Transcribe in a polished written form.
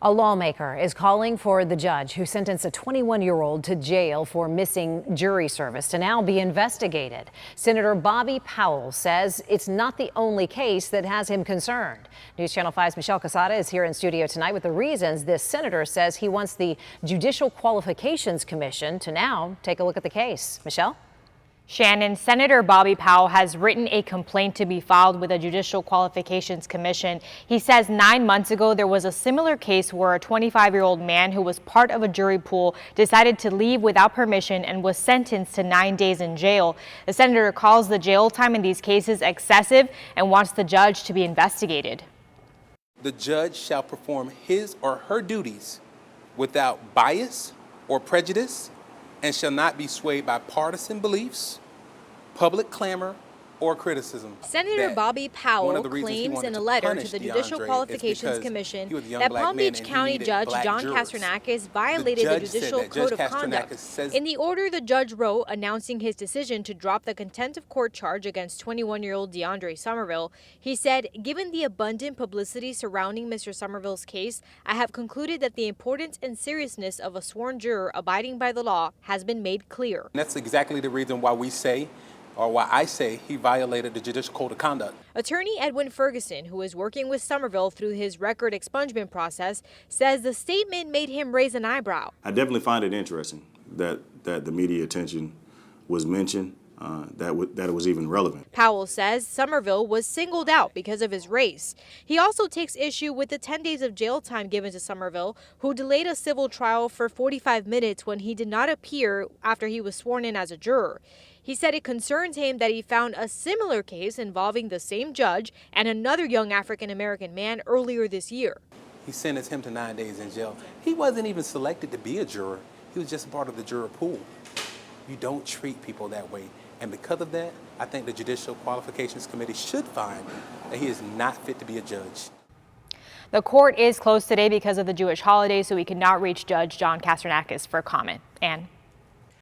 A lawmaker is calling for the judge who sentenced a 21-year-old to jail for missing jury service to now be investigated. Senator Bobby Powell says it's not the only case that has him concerned. News Channel 5's Michelle Casada is here in studio tonight with the reasons this senator says he wants the Judicial Qualifications Commission to now take a look at the case. Michelle? Shannon, Senator Bobby Powell has written a complaint to be filed with the Judicial Qualifications Commission. He says 9 months ago there was a similar case where a 25-year-old man who was part of a jury pool decided to leave without permission and was sentenced to 9 days in jail. The senator calls the jail time in these cases excessive and wants the judge to be investigated. The judge shall perform his or her duties without bias or prejudice and shall not be swayed by partisan beliefs, public clamor, or criticism. Senator Bobby Powell claims in a letter to the Judicial Qualifications Commission that Palm Beach County Judge John Castronakis violated the Judicial Code of Conduct. In the order the judge wrote announcing his decision to drop the contempt of court charge against 21-year-old DeAndre Somerville, he said, "Given the abundant publicity surrounding Mr. Somerville's case, I have concluded that the importance and seriousness of a sworn juror abiding by the law has been made clear." And that's exactly the reason why why I say he violated the Judicial Code of Conduct. Attorney Edwin Ferguson, who is working with Somerville through his record expungement process, says the statement made him raise an eyebrow. I definitely find it interesting that the media attention was mentioned, that it was even relevant. Powell says Somerville was singled out because of his race. He also takes issue with the 10 days of jail time given to Somerville, who delayed a civil trial for 45 minutes when he did not appear after he was sworn in as a juror. He said it concerns him that he found a similar case involving the same judge and another young African-American man earlier this year. He sentenced him to 9 days in jail. He wasn't even selected to be a juror. He was just part of the juror pool. You don't treat people that way. And because of that, I think the Judicial Qualifications Committee should find that he is not fit to be a judge. The court is closed today because of the Jewish holiday, so we could not reach Judge John Castronakis for comment. Ann?